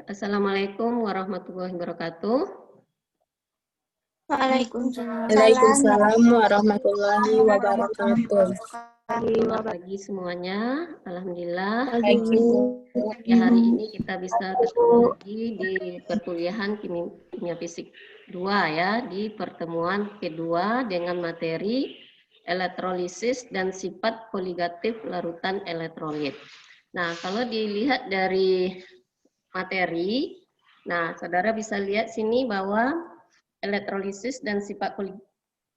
Assalamualaikum warahmatullahi wabarakatuh. Waalaikumsalam. Waalaikumsalam warahmatullahi wabarakatuh. Selamat pagi semuanya. Alhamdulillah. Pagi. Ya, hari ini kita bisa ketemu lagi di perkuliahan kimia fisik 2 ya, di pertemuan kedua dengan materi elektrolisis dan sifat koligatif larutan elektrolit. Nah, kalau dilihat dari materi, nah saudara bisa lihat sini bahwa elektrolisis dan sifat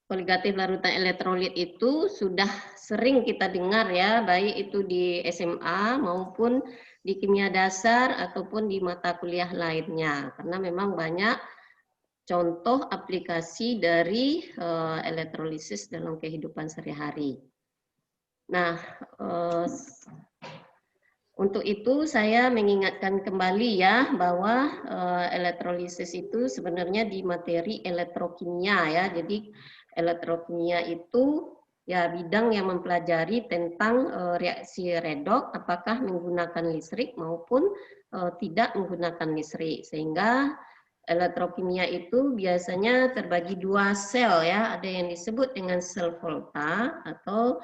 koligatif larutan elektrolit itu sudah sering kita dengar ya, baik itu di SMA maupun di kimia dasar ataupun di mata kuliah lainnya, karena memang banyak contoh aplikasi dari elektrolisis dalam kehidupan sehari-hari. Nah, untuk itu saya mengingatkan kembali ya bahwa elektrolisis itu sebenarnya di materi elektrokimia ya. Jadi elektrokimia itu ya bidang yang mempelajari tentang reaksi redoks apakah menggunakan listrik maupun tidak menggunakan listrik. Sehingga elektrokimia itu biasanya terbagi dua sel ya, ada yang disebut dengan sel volta atau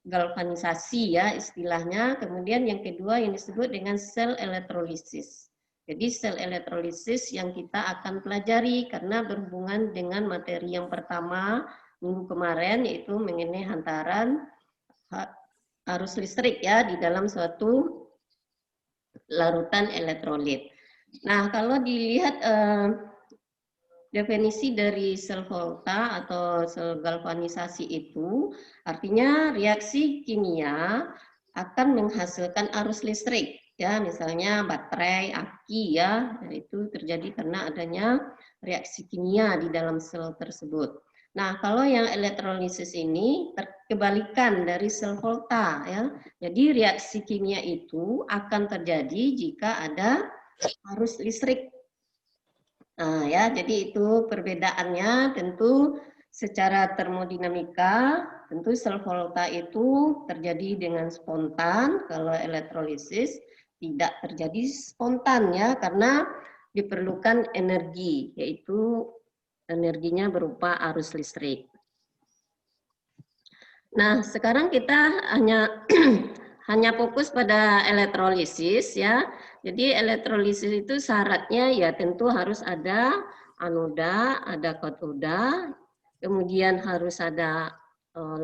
galvanisasi ya istilahnya. Kemudian yang kedua yang disebut dengan sel elektrolisis. Jadi sel elektrolisis yang kita akan pelajari karena berhubungan dengan materi yang pertama minggu kemarin, yaitu mengenai hantaran arus listrik ya di dalam suatu larutan elektrolit. Nah, kalau dilihat definisi dari sel volta atau sel galvanisasi itu artinya reaksi kimia akan menghasilkan arus listrik ya, misalnya baterai, aki ya, itu terjadi karena adanya reaksi kimia di dalam sel tersebut. Nah, kalau yang elektrolisis ini kebalikan dari sel volta ya. Jadi reaksi kimia itu akan terjadi jika ada arus listrik. Nah, ya, jadi itu perbedaannya. Tentu secara termodinamika, tentu sel volta itu terjadi dengan spontan, kalau elektrolisis tidak terjadi spontan ya, karena diperlukan energi, yaitu energinya berupa arus listrik. Nah, sekarang kita hanya fokus pada elektrolisis ya. Jadi elektrolisis itu syaratnya ya tentu harus ada anoda, ada katoda, kemudian harus ada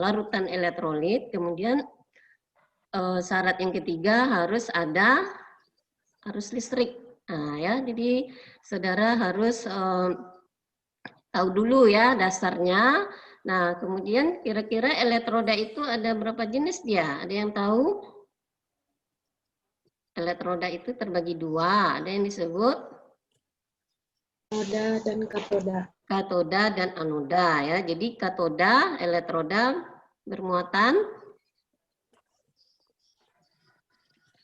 larutan elektrolit, kemudian syarat yang ketiga harus ada arus listrik. Nah, ya, jadi saudara harus tahu dulu ya dasarnya. Nah, kemudian kira-kira elektroda itu ada berapa jenis dia? Ada yang tahu? Elektroda itu terbagi dua, ada yang disebut Anoda dan katoda. Katoda dan anoda ya. Jadi katoda elektroda bermuatan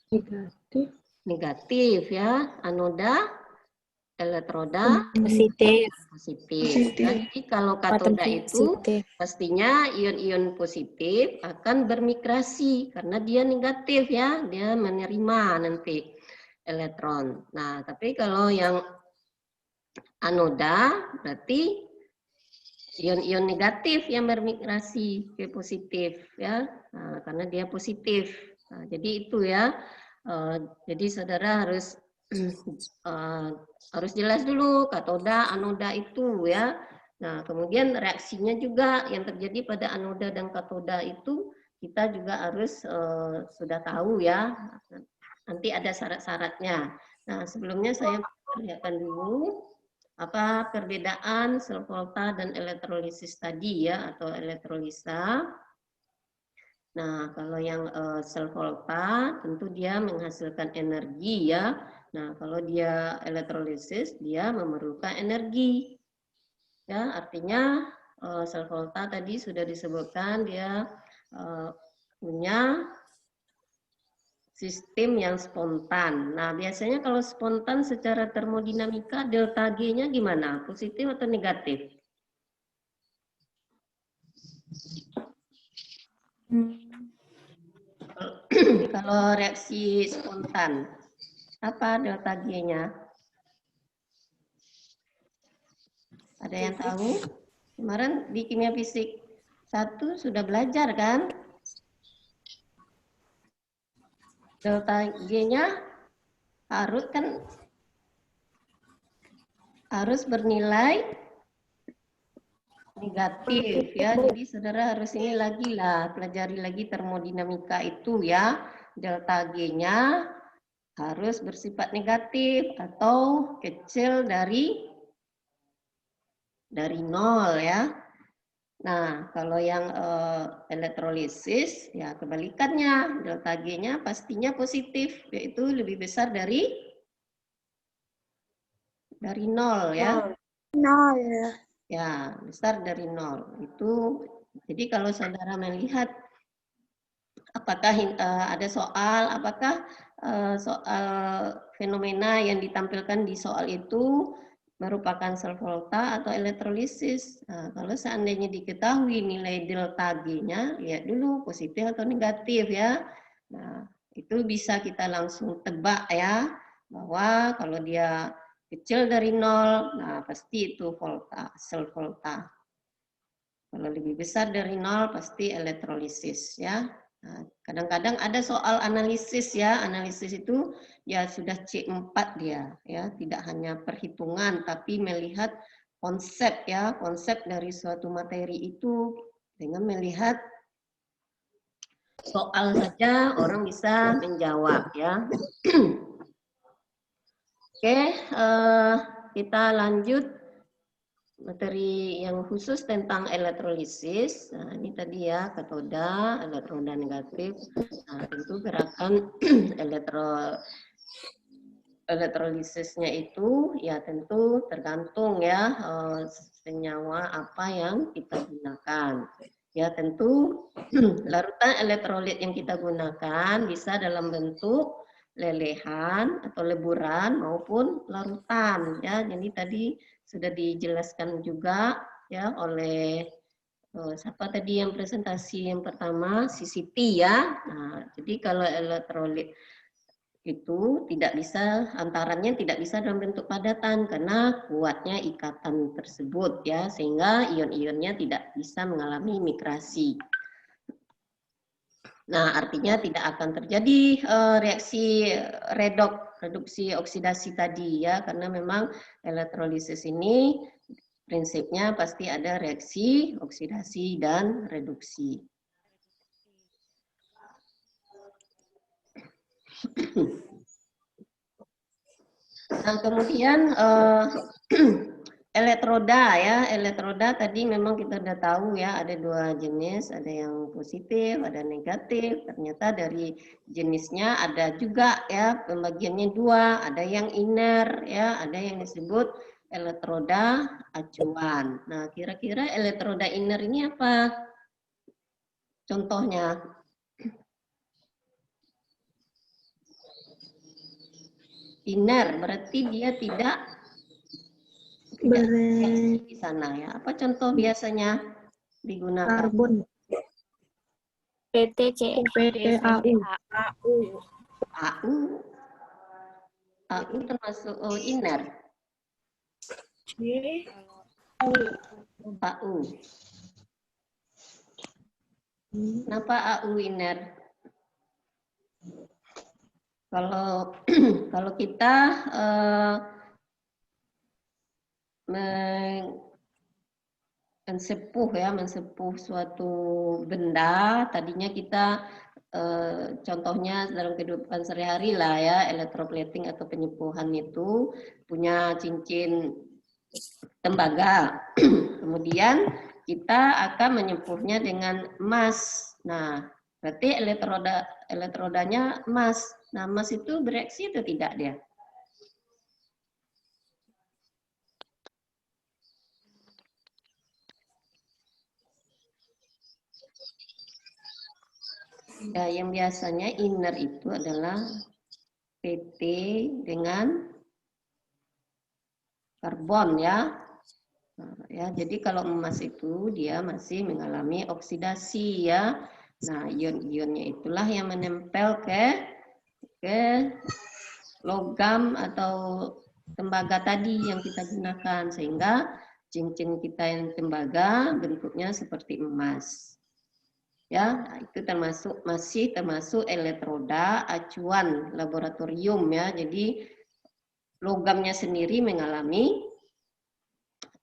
Negatif. Negatif ya. Anoda elektroda Positif. Ya, jadi kalau katoda itu Positif. pastinya ion-ion positif akan bermigrasi karena dia negatif ya, dia menerima nanti elektron. Nah, tapi kalau yang anoda berarti ion-ion negatif yang bermigrasi ke positif ya, nah, karena dia positif. Nah, jadi itu ya. Jadi saudara harus harus jelas dulu katoda, anoda itu ya. Nah, kemudian reaksinya juga yang terjadi pada anoda dan katoda itu kita juga harus sudah tahu ya. Nanti ada syarat-syaratnya. Nah, sebelumnya saya perlihatkan dulu apa perbedaan sel volta dan elektrolisis tadi ya, atau elektrolisa. Nah, kalau yang sel volta tentu dia menghasilkan energi ya. Nah, kalau dia elektrolisis dia memerlukan energi. Ya, artinya sel volta tadi sudah disebutkan dia punya sistem yang spontan. Nah, biasanya kalau spontan secara termodinamika delta G-nya gimana? Positif atau negatif? Kalau reaksi spontan. Apa delta G-nya? Ada yang tahu? Kemarin di kimia fisik 1 sudah belajar kan? Delta G-nya harus bernilai negatif ya. Jadi saudara harus ini lagi lah, pelajari lagi termodinamika itu ya. Delta G-nya harus bersifat negatif atau kecil dari 0 ya. Nah, kalau yang elektrolisis ya kebalikannya, delta G-nya pastinya positif, yaitu lebih besar dari 0 ya. 0 ya. Ya, besar dari 0. Itu jadi kalau saudara melihat apakah ada soal, apakah soal fenomena yang ditampilkan di soal itu merupakan sel volta atau elektrolisis. Nah, kalau seandainya diketahui nilai delta G-nya, lihat dulu positif atau negatif ya. Nah, itu bisa kita langsung tebak ya, bahwa kalau dia kecil dari 0, nah pasti itu volta, sel volta. Kalau lebih besar dari 0, pasti elektrolisis ya. Kadang-kadang ada soal analisis ya, analisis itu ya sudah C4 dia ya, tidak hanya perhitungan tapi melihat konsep ya, konsep dari suatu materi itu dengan melihat soal saja orang bisa menjawab ya. Oke, kita lanjut materi yang khusus tentang elektrolisis. Nah, ini tadi ya, katoda, elektroda negatif. Nah, tentu gerakan elektrolisisnya itu ya tentu tergantung ya senyawa apa yang kita gunakan. Ya tentu larutan elektrolit yang kita gunakan bisa dalam bentuk lelehan atau leburan maupun larutan ya. Jadi tadi sudah dijelaskan juga ya oleh siapa tadi yang presentasi yang pertama, si Siti ya. Nah, jadi kalau elektrolit itu tidak bisa, antarannya tidak bisa dalam bentuk padatan karena kuatnya ikatan tersebut ya, sehingga ion-ionnya tidak bisa mengalami migrasi. Nah, artinya tidak akan terjadi reaksi reduksi oksidasi tadi ya, karena memang elektrolisis ini prinsipnya pasti ada reaksi oksidasi dan reduksi. Nah, kemudian elektroda ya, elektroda tadi memang kita sudah tahu ya ada 2 jenis, ada yang positif, ada negatif. Ternyata dari jenisnya ada juga ya pembagiannya 2, ada yang inner ya, ada yang disebut elektroda acuan. Nah, kira-kira elektroda inner ini apa? Contohnya? Inner berarti dia tidak di sana ya. Apa contoh biasanya digunakan? Karbon. PTCA. AU termasuk inner. AU. Kenapa AU inner? Kalau kita mensepuh suatu benda, tadinya kita contohnya dalam kehidupan sehari-hari lah ya, electroplating atau penyepuhan itu punya cincin tembaga. Kemudian kita akan menyepuhnya dengan emas. Nah, berarti elektrodanya emas. Nah, emas itu bereaksi atau tidak dia? Ya, yang biasanya inner itu adalah PT dengan karbon ya. Nah, ya, jadi kalau emas itu dia masih mengalami oksidasi ya. Nah, ion-ionnya itulah yang menempel ke logam atau tembaga tadi yang kita gunakan, sehingga cincin kita yang tembaga bentuknya seperti emas. Ya, itu masih termasuk elektroda acuan laboratorium ya. Jadi logamnya sendiri mengalami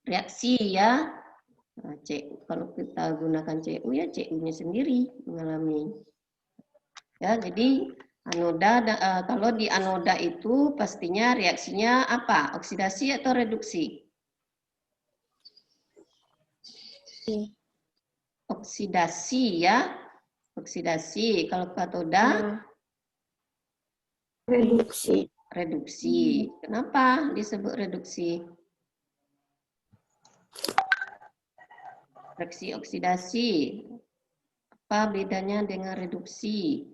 reaksi ya. Nah, kalau kita gunakan Cu ya Cu-nya sendiri mengalami. Ya, jadi kalau di anoda itu pastinya reaksinya apa? Oksidasi atau reduksi? Oksidasi ya. Oksidasi. Kalau katoda? Reduksi. Reduksi. Kenapa disebut reduksi? Reaksi oksidasi. Apa bedanya dengan reduksi?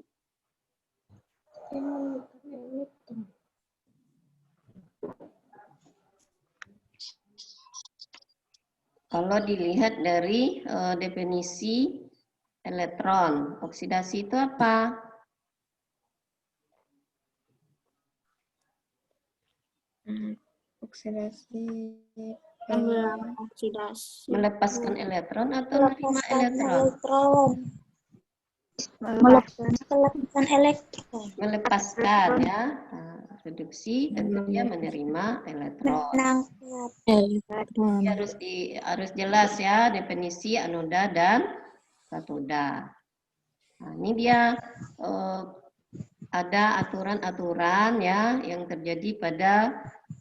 Kalau dilihat dari definisi elektron, oksidasi itu apa? Oksidasi. Oksidasi. Melepaskan elektron atau menerima elektron? Melepaskan elektron. Melepaskan ya. Nah, reduksi tentu dia menerima elektron. Elektron. Harus jelas ya definisi anoda dan katoda. Nah, ini dia ada aturan-aturan ya yang terjadi pada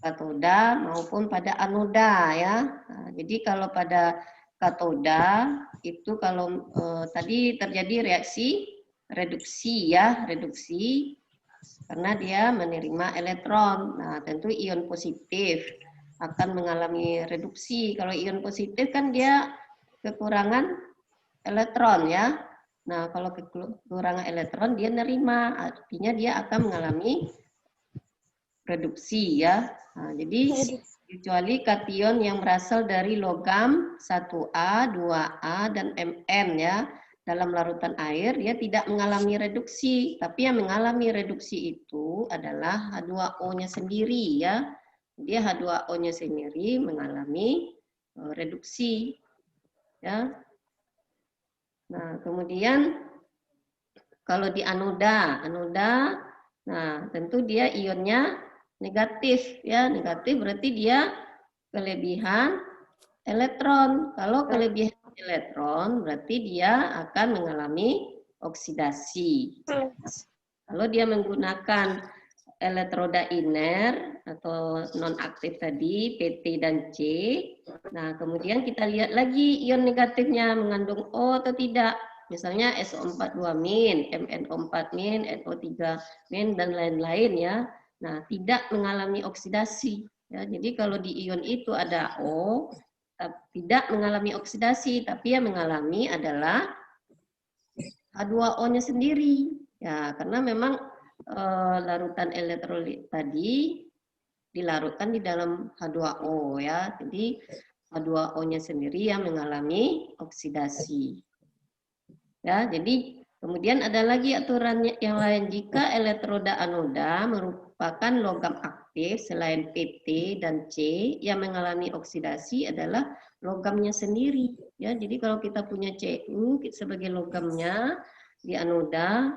katoda maupun pada anoda ya. Nah, jadi kalau pada katoda itu kalau tadi terjadi reaksi reduksi ya, reduksi karena dia menerima elektron. Nah, tentu ion positif akan mengalami reduksi. Kalau ion positif kan dia kekurangan elektron ya. Nah, kalau kekurangan elektron dia nerima, artinya dia akan mengalami reduksi ya. Nah, jadi kecuali kation yang berasal dari logam 1A, 2A, dan Mn ya. Dalam larutan air dia tidak mengalami reduksi, tapi yang mengalami reduksi itu adalah H2O-nya sendiri ya. Dia H2O-nya sendiri mengalami reduksi ya. Nah, kemudian kalau di anoda, nah tentu dia ionnya negatif ya, negatif berarti dia kelebihan elektron. Kalau kelebihan elektron berarti dia akan mengalami oksidasi. Kalau dia menggunakan elektroda iner atau non-aktif tadi, PT dan C, nah kemudian kita lihat lagi ion negatifnya mengandung O atau tidak. Misalnya SO42-, MnO4-, NO3- dan lain-lain ya. Nah, tidak mengalami oksidasi. Ya, jadi kalau di ion itu ada O, tidak mengalami oksidasi, tapi yang mengalami adalah H2O-nya sendiri. Ya, karena memang larutan elektrolit tadi dilarutkan di dalam H2O ya. Jadi H2O-nya sendiri yang mengalami oksidasi. Ya, jadi kemudian ada lagi aturan yang lain jika elektroda anoda merupakan logam aktif selain PT dan C yang mengalami oksidasi adalah logamnya sendiri ya. Jadi kalau kita punya Cu sebagai logamnya di anoda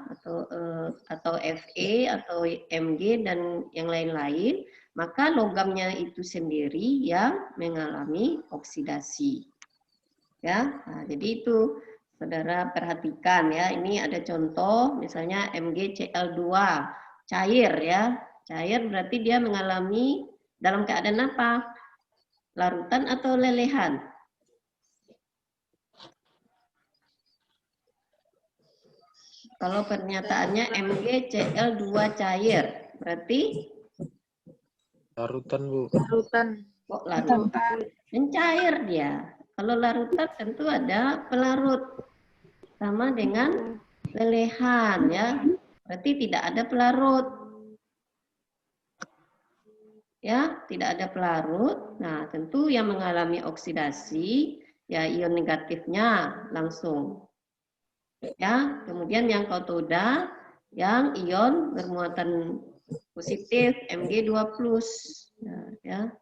atau Fe atau Mg dan yang lain-lain, maka logamnya itu sendiri yang mengalami oksidasi. Ya, nah, jadi itu saudara perhatikan ya. Ini ada contoh misalnya MgCl2 cair ya. Cair berarti dia mengalami dalam keadaan apa? Larutan atau lelehan? Kalau pernyataannya MgCl2 cair, berarti larutan, Bu. Larutan. kok larutan? Mencair dia. Kalau larutan tentu ada pelarut. Sama dengan lelehan ya. Berarti tidak ada pelarut. Ya, tidak ada pelarut. Nah, tentu yang mengalami oksidasi ya ion negatifnya langsung. Ya, kemudian yang katoda yang ion bermuatan positif, Mg 2 plus. Ya.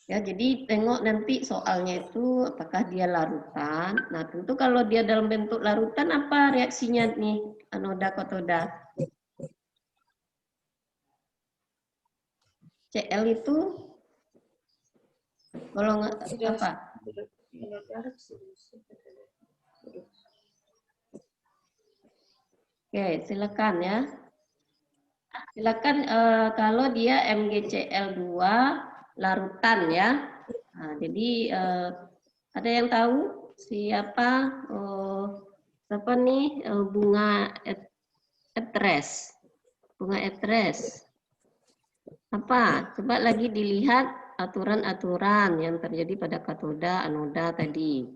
Ya, jadi tengok nanti soalnya itu apakah dia larutan. Nah, tentu kalau dia dalam bentuk larutan apa reaksinya nih anoda katoda? Cl itu golongan apa? Oke, silakan ya. Silakan kalau dia MgCl2 larutan ya. Nah, jadi ada yang tahu siapa siapa nih bunga etres? Bunga etres. Apa? Coba lagi dilihat aturan-aturan yang terjadi pada katoda, anoda tadi.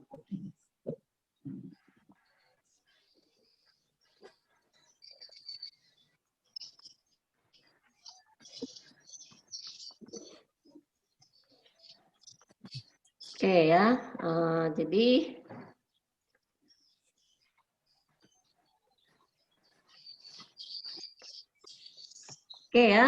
Oke ya, jadi oke ya.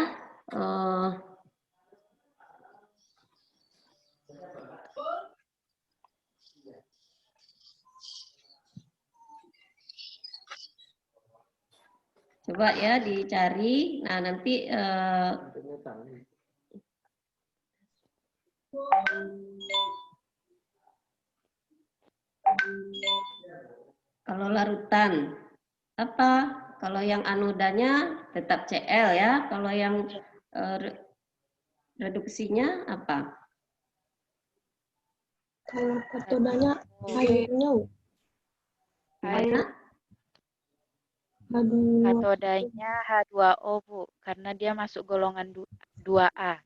Coba ya dicari. Nah, nanti kalau larutan apa? Kalau yang anodanya tetap Cl ya. Kalau yang reduksinya apa? Kalau katodanya airnya Gimana? H2. Katodanya H2O, Bu, karena dia masuk golongan 2A.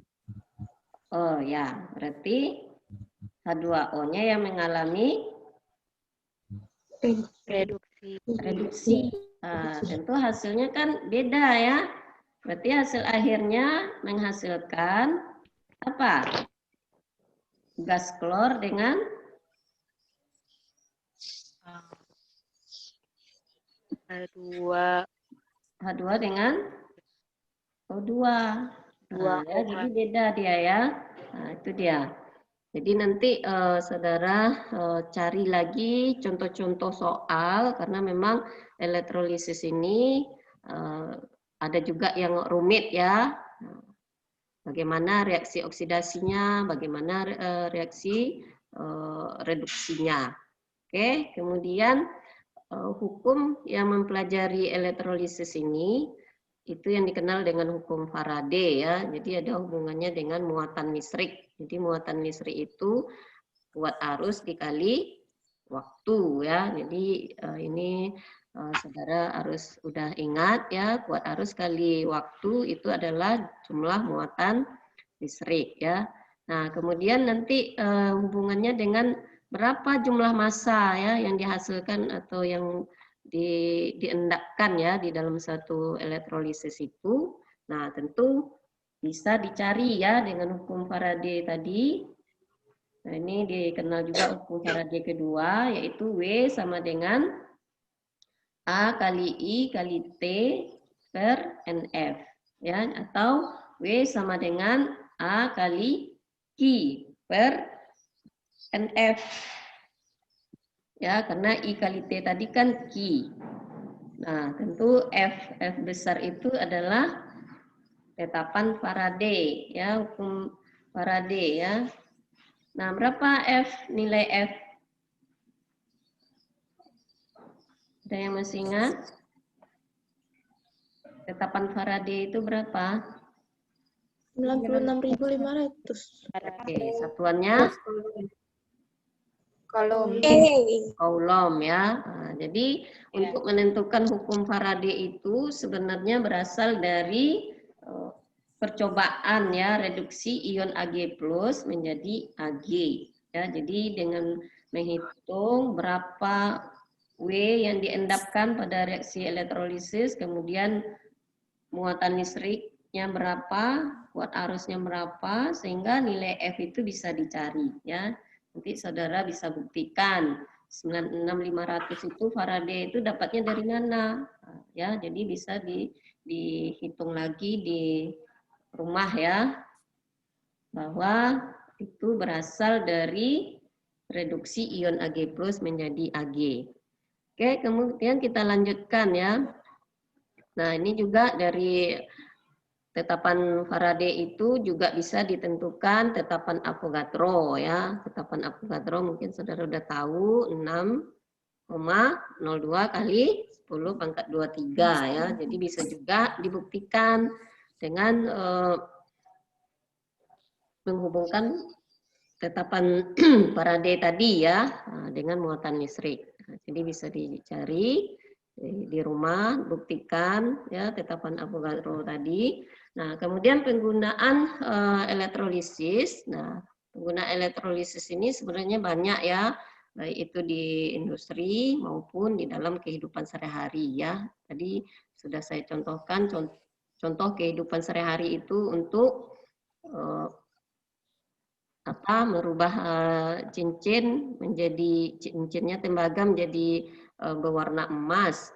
Oh ya, berarti H2O-nya yang mengalami reduksi. Nah, tentu hasilnya kan beda ya. Berarti hasil akhirnya menghasilkan apa? Gas klor dengan H2 dengan O2. Nah, ya, jadi beda dia ya. Nah, itu dia. Jadi nanti saudara cari lagi contoh-contoh soal karena memang elektrolisis ini ada juga yang rumit ya. Bagaimana reaksi oksidasinya, bagaimana reaksi reduksinya. Oke, kemudian hukum yang mempelajari elektrolisis ini itu yang dikenal dengan hukum Faraday ya. Jadi ada hubungannya dengan muatan listrik. Jadi muatan listrik itu kuat arus dikali waktu ya. Jadi ini saudara harus udah ingat ya, kuat arus kali waktu itu adalah jumlah muatan listrik ya. Nah, kemudian nanti hubungannya dengan berapa jumlah massa ya yang dihasilkan atau yang diendapkan ya di dalam satu elektrolisis itu. Nah, tentu bisa dicari ya dengan hukum Faraday tadi. Nah, ini dikenal juga hukum Faraday kedua, yaitu W sama dengan A kali I kali T per NF. Ya, atau W sama dengan A kali Q per NF. Ya, karena I kali T tadi kan Q. Nah, tentu F besar itu adalah tetapan Faraday, ya, hukum Faraday ya. Nah, berapa nilai F? Ada yang masih ingat? Tetapan Faraday itu berapa? 96.500. Oke, satuannya Coulomb ya. Nah, jadi untuk menentukan hukum Faraday itu sebenarnya berasal dari percobaan ya reduksi ion Ag+ menjadi Ag ya. Jadi dengan menghitung berapa W yang diendapkan pada reaksi elektrolisis, kemudian muatan listriknya berapa, kuat arusnya berapa, sehingga nilai F itu bisa dicari ya. Nanti saudara bisa buktikan 96.500 itu Faraday itu dapatnya dari mana ya. Jadi bisa dihitung lagi di rumah ya, bahwa itu berasal dari reduksi ion Ag+ menjadi Ag. Oke, kemudian kita lanjutkan ya. Nah, ini juga dari tetapan Faraday itu juga bisa ditentukan tetapan Avogadro ya. Tetapan Avogadro mungkin saudara udah tahu, 6,02 kali 10 pangkat 23 ya. Jadi bisa juga dibuktikan dengan menghubungkan tetapan Faraday tadi ya dengan muatan listrik. Jadi bisa dicari di rumah, buktikan ya tetapan Avogadro tadi. Nah, kemudian penggunaan elektrolisis. Nah, penggunaan elektrolisis ini sebenarnya banyak ya, baik itu di industri maupun di dalam kehidupan sehari-hari ya. Tadi sudah saya contohkan contoh kehidupan sehari-hari itu untuk merubah cincin menjadi cincinnya tembaga menjadi berwarna emas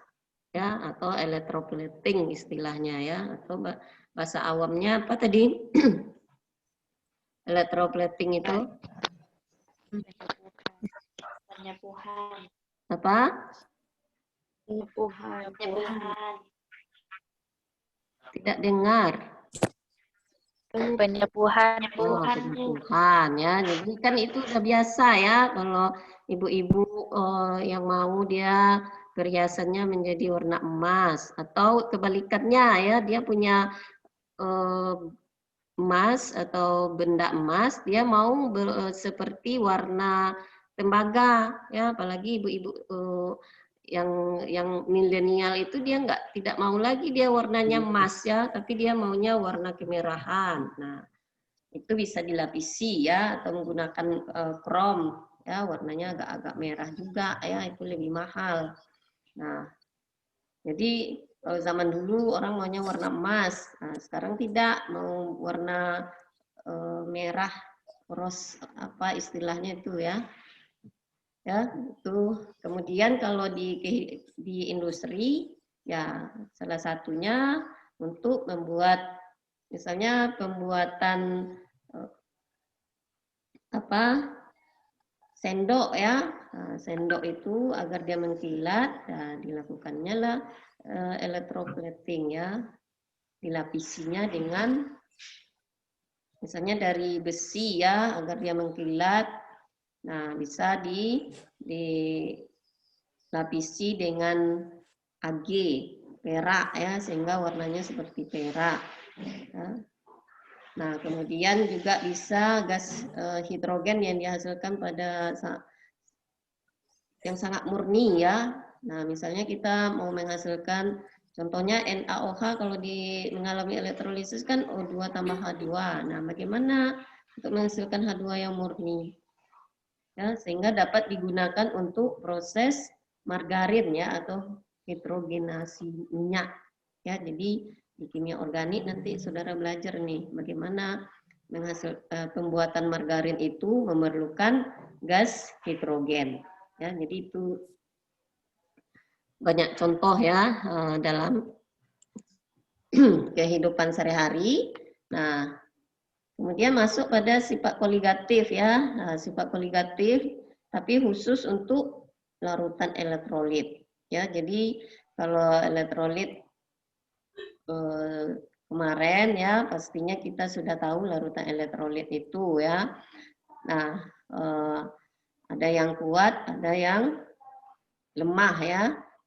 ya, atau electroplating istilahnya ya, atau bahasa awamnya apa tadi? Electroplating itu Penyepuhan. apa? Penyepuhan. Tidak dengar. Penyepuhan. Oh, penyepuhan ya. Jadi kan itu udah biasa ya kalau ibu-ibu yang mau dia perhiasannya menjadi warna emas, atau kebalikannya ya, dia punya emas atau benda emas, dia mau seperti warna tembaga ya, apalagi ibu-ibu yang milenial itu dia tidak mau lagi dia warnanya emas ya, tapi dia maunya warna kemerahan. Nah, itu bisa dilapisi ya, atau menggunakan krom ya, warnanya agak-agak merah juga ya, itu lebih mahal. Nah, jadi kalau zaman dulu orang maunya warna emas, nah, sekarang tidak, mau warna merah, rose apa istilahnya itu ya. Ya, itu. Kemudian kalau di industri ya salah satunya untuk membuat misalnya pembuatan sendok ya. Nah, sendok itu agar dia mengkilat, nah, dilakukannya lah electroplating ya, dilapisinya dengan misalnya dari besi ya agar dia mengkilat. Nah, bisa dilapisi dengan Ag, perak ya, sehingga warnanya seperti perak. Ya. Nah, kemudian juga bisa gas hidrogen yang dihasilkan pada yang sangat murni ya. Nah, misalnya kita mau menghasilkan contohnya NaOH, kalau mengalami elektrolisis kan O2 tambah H2. Nah, bagaimana untuk menghasilkan H2 yang murni? Ya, sehingga dapat digunakan untuk proses margarin ya, atau hidrogenasi minyak. Ya, jadi di kimia organik nanti saudara belajar nih bagaimana pembuatan margarin itu memerlukan gas hidrogen. Ya, jadi itu banyak contoh ya dalam kehidupan sehari-hari. Nah, kemudian masuk pada sifat koligatif ya. Nah, sifat koligatif tapi khusus untuk larutan elektrolit ya. Jadi kalau elektrolit kemarin ya pastinya kita sudah tahu larutan elektrolit itu ya. Nah, ada yang kuat, ada yang lemah ya.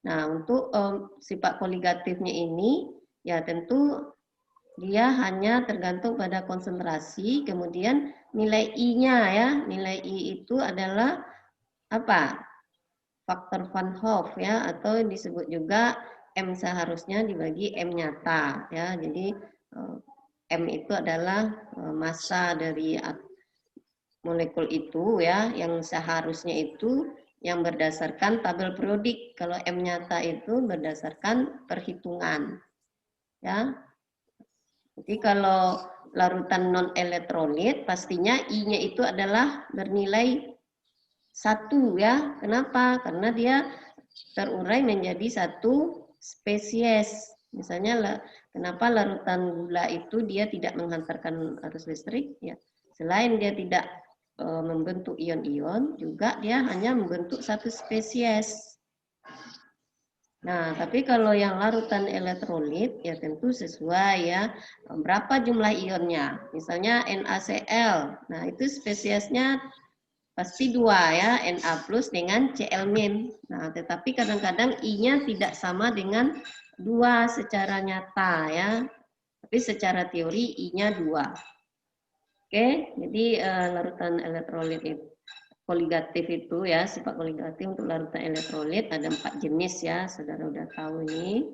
Nah, untuk sifat koligatifnya ini ya tentu dia hanya tergantung pada konsentrasi, kemudian nilai I-nya ya. Nilai I itu adalah apa? Faktor Van Hoff ya, atau disebut juga M seharusnya dibagi M nyata ya. Jadi M itu adalah massa dari molekul itu ya, yang seharusnya itu yang berdasarkan tabel periodik. Kalau M nyata itu berdasarkan perhitungan ya. Jadi kalau larutan non elektrolit pastinya I-nya itu adalah bernilai 1 ya. Kenapa? Karena dia terurai menjadi satu spesies Misalnya kenapa larutan gula itu dia tidak menghantarkan arus listrik? Ya, selain dia tidak membentuk ion-ion, juga dia hanya membentuk satu spesies. Nah, tapi kalau yang larutan elektrolit ya tentu sesuai ya berapa jumlah ionnya. Misalnya NaCl. Nah, itu spesiesnya pasti 2 ya, Na plus dengan Cl min. Nah, tetapi kadang-kadang I-nya tidak sama dengan 2 secara nyata ya. Tapi secara teori I-nya 2. Oke, jadi larutan elektrolit itu koligatif itu ya, sifat koligatif untuk larutan elektrolit ada 4 jenis ya, saudara udah tahu ini.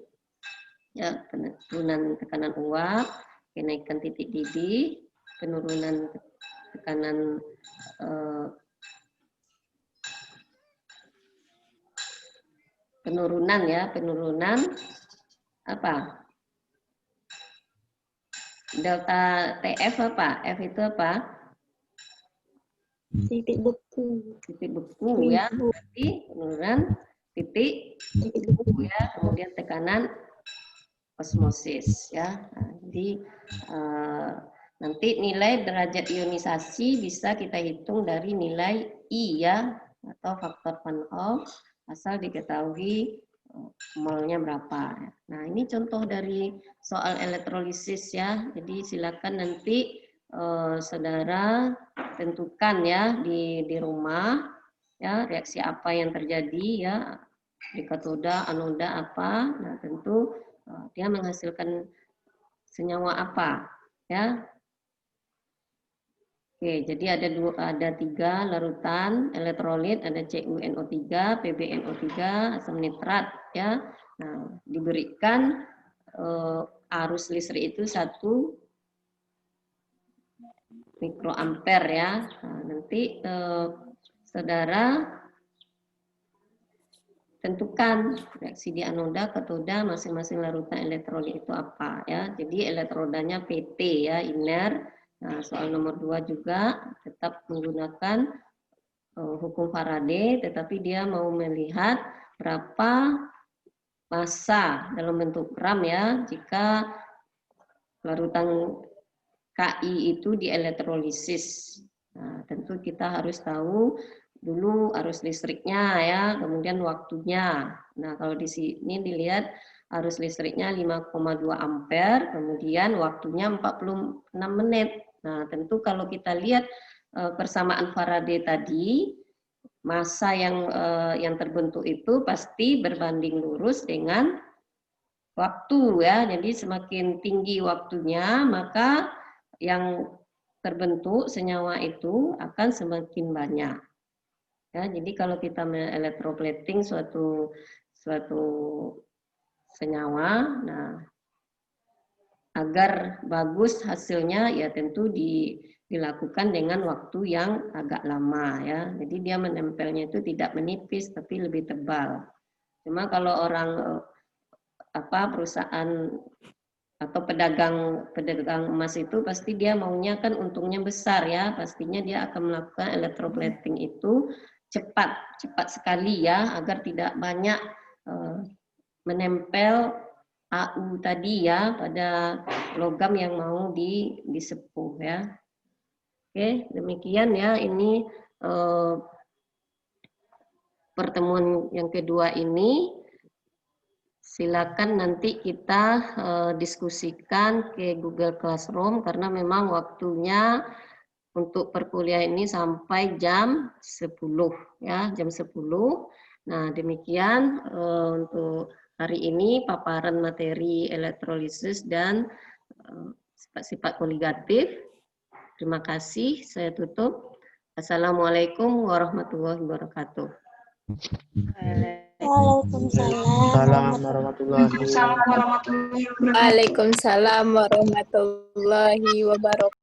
Ya, penurunan tekanan uap, kenaikan titik didih, penurunan tekanan penurunan apa? Delta TF apa? F itu apa? Titik beku. Titik beku ya, berarti penurunan titik beku ya, kemudian tekanan osmosis ya. Nah, jadi nanti nilai derajat ionisasi bisa kita hitung dari nilai I ya, atau faktor Van Hoff, asal diketahui molnya berapa. Nah, ini contoh dari soal elektrolisis ya. Jadi silakan nanti saudara tentukan ya di rumah ya reaksi apa yang terjadi ya di katoda, anoda apa. Nah, tentu dia menghasilkan senyawa apa ya. Oke, jadi ada 3 larutan elektrolit, ada CuNO3, PbNO3, asam nitrat ya. Nah, diberikan arus listrik itu 1 mikroampere ya. Nah, nanti saudara tentukan reaksi di anoda, katoda masing-masing larutan elektrolit itu apa ya. Jadi elektrodanya PT ya, iner. Nah, soal nomor 2 juga tetap menggunakan hukum Faraday, tetapi dia mau melihat berapa massa dalam bentuk gram ya jika larutan Ki itu dielektrolisis. Nah, tentu kita harus tahu dulu arus listriknya ya, kemudian waktunya. Nah, kalau di sini dilihat arus listriknya 5,2 ampere, kemudian waktunya 46 menit. Nah, tentu kalau kita lihat persamaan Faraday tadi, massa yang terbentuk itu pasti berbanding lurus dengan waktu ya. Jadi semakin tinggi waktunya, maka yang terbentuk senyawa itu akan semakin banyak. Ya, jadi kalau kita elektroplating suatu senyawa, nah agar bagus hasilnya ya tentu dilakukan dengan waktu yang agak lama ya. Jadi dia menempelnya itu tidak menipis tapi lebih tebal. Cuma kalau orang perusahaan atau pedagang emas itu pasti dia maunya kan untungnya besar ya, pastinya dia akan melakukan elektroplating itu cepat sekali ya, agar tidak banyak menempel AU tadi ya pada logam yang mau disepuh ya. Oke, demikian ya, ini pertemuan yang kedua ini. Silakan nanti kita diskusikan ke Google Classroom karena memang waktunya untuk perkuliahan ini sampai jam 10 ya, jam 10. Nah, demikian untuk hari ini paparan materi elektrolisis dan sifat-sifat koligatif. Terima kasih, saya tutup. Assalamualaikum warahmatullahi wabarakatuh. Waalaikumsalam warahmatullahi wabarakatuh. Waalaikumsalam warahmatullahi wabarakatuh. Waalaikumsalam warahmatullahi wabarakatuh.